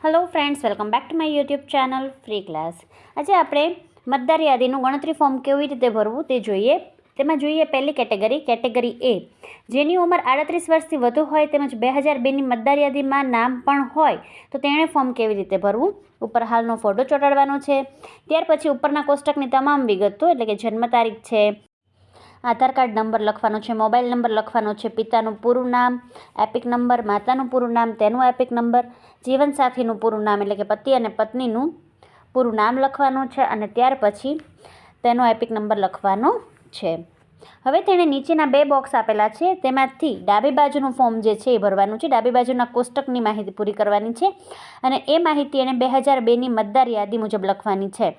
Hello friends, welcome back to my YouTube channel free class. आज આપણે મતદાર યાદીનું ગણતરી ફોર્મ કેવી રીતે ભરવું તે જોઈએ। તેમાં જોઈએ પહેલી કેટેગરી એ, જેની ઉંમર 38 વર્ષથી વધુ હોય તેમજ 2002ની મતદાર યાદીમાં નામ પણ હોય તો તેણે ફોર્મ કેવી રીતે ભરવું। ઉપર હાલનો ફોટો ચોંટાડવાનો છે। ત્યાર પછી ઉપરના કોષ્ટકની તમામ વિગતો એટલે કે જન્મ તારીખ છે, આધાર કાર્ડ નંબર લખવાનો છે, મોબાઈલ નંબર લખવાનો છે, પિતાનું પૂરું નામ, એપિક નંબર, માતાનું પૂરું નામ, તેનું એપિક નંબર, જીવનસાથીનું પૂરું નામ એટલે કે પતિ અને પત્નીનું પૂરું નામ લખવાનું છે અને ત્યાર પછી તેનો એપિક નંબર લખવાનો છે। હવે તેણે નીચેના બે બોક્સ આપેલા છે, તેમાંથી ડાબી બાજુનું ફોર્મ જે છે એ ભરવાનું છે। ડાબી બાજુના કોષ્ટકની માહિતી પૂરી કરવાની છે અને એ માહિતી એણે 2002ની મતદાર યાદી મુજબ લખવાની છે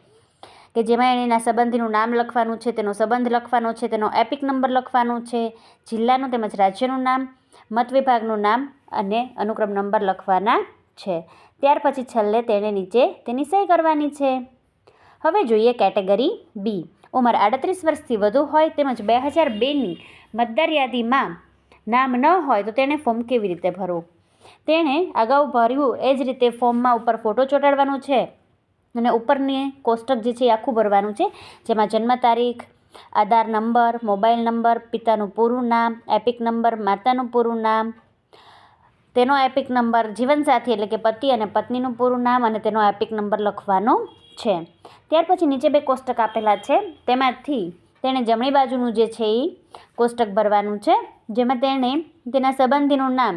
કે જેમાં એના સંબંધીનું નામ લખવાનું છે, તેનો સંબંધ લખવાનો છે, તેનો એપિક નંબર લખવાનો છે, જિલ્લાનું તેમજ રાજ્યનું નામ, મત વિભાગનું નામ અને અનુક્રમ નંબર લખવાના છે। ત્યાર પછી છેલ્લે તેણે નીચે તેની સહી કરવાની છે। હવે જોઈએ કેટેગરી બી, ઉંમર 38 વર્ષથી વધુ હોય તેમજ 2002ની મતદાર યાદીમાં નામ ન હોય તો તેણે ફોર્મ કેવી રીતે ભરવું। તેણે અગાઉ ભર્યું એ જ રીતે ફોર્મમાં ઉપર ફોટો ચોંટાડવાનો છે અને ઉપરની કોષ્ટક જે છે એ આખું ભરવાનું છે, જેમાં જન્મ તારીખ, આધાર નંબર, મોબાઈલ નંબર, પિતાનું પૂરું નામ, એપિક નંબર, માતાનું પૂરું નામ, તેનો એપિક નંબર, જીવનસાથી એટલે કે પતિ અને પત્નીનું પૂરું નામ અને તેનો એપિક નંબર લખવાનો છે। ત્યાર પછી નીચે બે કોષ્ટક આપેલા છે, તેમાંથી તેણે જમણી બાજુનું જે છે એ કોષ્ટક ભરવાનું છે, જેમાં તેણે તેના સંબંધીનું નામ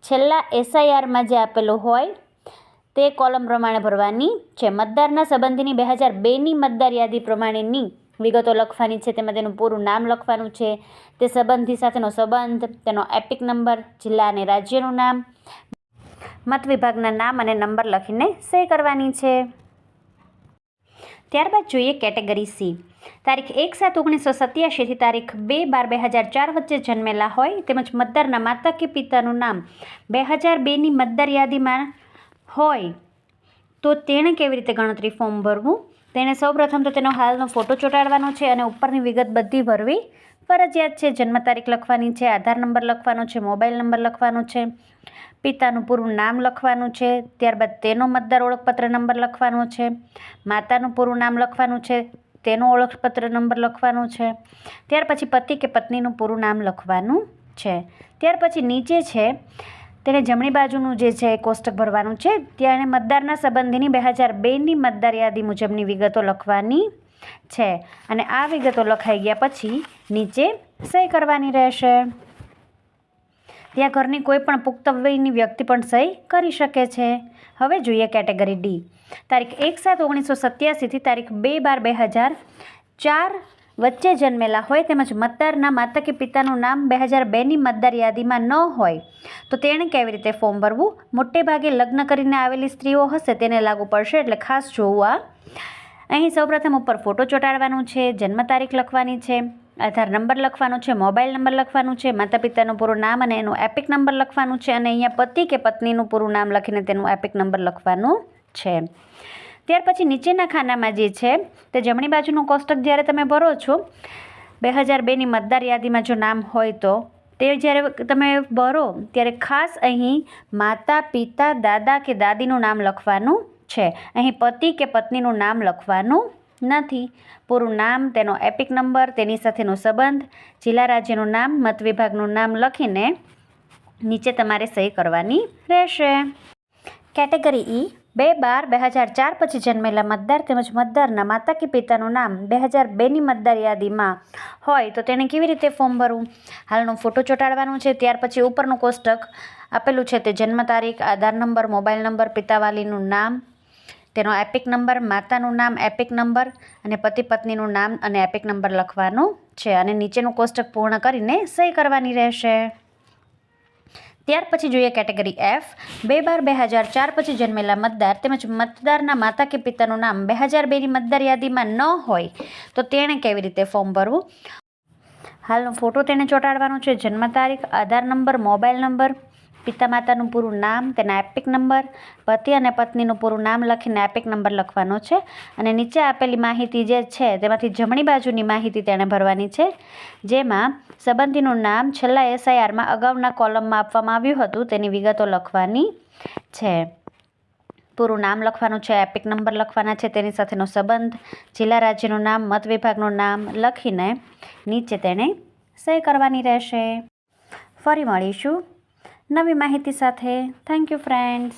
છેલ્લા SIRમાં જે આપેલું હોય તે કોલમ પ્રમાણે ભરવાની છે। મતદારના સંબંધીની 2002ની મતદાર યાદી પ્રમાણેની વિગતો લખવાની છે, તેમાં તેનું પૂરું નામ લખવાનું છે, તે સંબંધી સાથેનો સંબંધ, તેનો એપિક નંબર, જિલ્લા અને રાજ્યનું નામ, મત વિભાગના નામ અને નંબર લખીને સહી કરવાની છે। ત્યારબાદ જોઈએ કેટેગરી સી, તારીખ 1/7/1987થી તારીખ 2/12/2004 વચ્ચે જન્મેલા હોય તેમજ મતદારના માતા કે પિતાનું નામ 2002ની મતદાર યાદીમાં હોય તો તેણે કેવી રીતે ગણતરી ફોર્મ ભરવું। તેણે સૌપ્રથમ તો તેનો હાલનો ફોટો ચોંટાડવાનો છે અને ઉપરની વિગત બધી ભરવી ફરજિયાત છે। જન્મ તારીખ લખવાની છે, આધાર નંબર લખવાનો છે, મોબાઈલ નંબર લખવાનો છે, પિતાનું પૂરું નામ લખવાનું છે, ત્યારબાદ તેનો મતદાર ઓળખપત્ર નંબર લખવાનો છે, માતાનું પૂરું નામ લખવાનું છે, તેનો ઓળખપત્ર નંબર લખવાનો છે, ત્યાર પછી પતિ કે પત્નીનું પૂરું નામ લખવાનું છે। ત્યાર પછી નીચે છે તેણે જમણી બાજુનું જે છે એ કોષ્ટક ભરવાનું છે, ત્યાં મતદારના સંબંધીની 2002ની મતદાર યાદી મુજબની વિગતો લખવાની છે અને આ વિગતો લખાઈ ગયા પછી નીચે સહી કરવાની રહેશે। ત્યાં ઘરની કોઈ પણ પુખ્ત વયની વ્યક્તિ પણ સહી કરી શકે છે। હવે જોઈએ કેટેગરી ડી, તારીખ 1/7/1987થી તારીખ 2/12/2004 વચ્ચે જન્મેલા હોય તેમજ મતદારના માતા કે પિતાનું નામ 2002ની મતદાર યાદીમાં ન હોય તો તેણે કેવી રીતે ફોર્મ ભરવું। મોટે ભાગે લગ્ન કરીને આવેલી સ્ત્રીઓ હશે તેને લાગુ પડશે, એટલે ખાસ જોવું। અહીં સૌપ્રથમ ઉપર ફોટો ચોંટાડવાનું છે, જન્મ તારીખ લખવાની છે, આધાર નંબર લખવાનો છે, મોબાઈલ નંબર લખવાનું છે, માતા પિતાનું પૂરું નામ અને એનું એપિક નંબર લખવાનું છે અને અહીંયા પતિ કે પત્નીનું પૂરું નામ લખીને તેનું એપિક નંબર લખવાનું છે। ત્યાર પછી નીચેના ખાનામાં જે છે તે જમણી બાજુનું કોષ્ટક જ્યારે તમે ભરો છો 2002ની મતદાર યાદીમાં જો નામ હોય તો તે જ્યારે તમે ભરો ત્યારે ખાસ અહીં માતા, પિતા, દાદા કે દાદીનું નામ લખવાનું છે। અહીં પતિ કે પત્નીનું નામ લખવાનું નથી। પૂરું નામ, તેનો એપિક નંબર, તેની સાથેનો સંબંધ, જિલ્લા રાજ્યનું નામ, મત વિભાગનું નામ લખીને નીચે તમારે સહી કરવાની રહેશે। કેટેગરી ઈ, 2/12/2004 પછી જન્મેલા મતદાર તેમજ મતદારના માતા કે પિતાનું નામ 2002ની મતદાર યાદીમાં હોય તો તેણે કેવી રીતે ફોર્મ ભરવું। હાલનો ફોટો ચોંટાડવાનો છે, ત્યાર પછી ઉપરનું કોષ્ટક આપેલું છે તે જન્મ તારીખ, આધાર નંબર, મોબાઈલ નંબર, પિતાવાલીનું નામ, તેનો એપિક નંબર, માતાનું નામ, એપિક નંબર અને પતિ પત્નીનું નામ અને એપિક નંબર લખવાનું છે અને નીચેનું કોષ્ટક પૂર્ણ કરીને સહી કરવાની રહેશે। ત્યાર પછી જોઈએ કેટેગરી એફ, 2/12/2004 પછી જન્મેલા મતદાર તેમજ મતદારના માતા કે પિતાનું નામ 2002ની મતદાર યાદીમાં ન હોય તો તેણે કેવી રીતે ફોર્મ ભરવું। હાલનો ફોટો તેણે ચોંટાડવાનો છે, જન્મ તારીખ, આધાર નંબર, મોબાઈલ નંબર, પિતા માતાનું પૂરું નામ, તેના એપિક નંબર, પતિ અને પત્નીનું પૂરું નામ લખીને એપિક નંબર લખવાનો છે અને નીચે આપેલી માહિતી જે છે તેમાંથી જમણી બાજુની માહિતી તેણે ભરવાની છે, જેમાં સંબંધીનું નામ છેલ્લા SIRમાં અગાઉના કોલમમાં આપવામાં આવ્યું હતું તેની વિગતો લખવાની છે। પૂરું નામ લખવાનું છે, એપિક નંબર લખવાના છે, તેની સાથેનો સંબંધ, જિલ્લા રાજ્યનું નામ, મત વિભાગનું નામ લખીને નીચે તેને સહી કરવાની રહેશે. ફરી મળીશું નવી માહિતી સાથે. Thank you friends.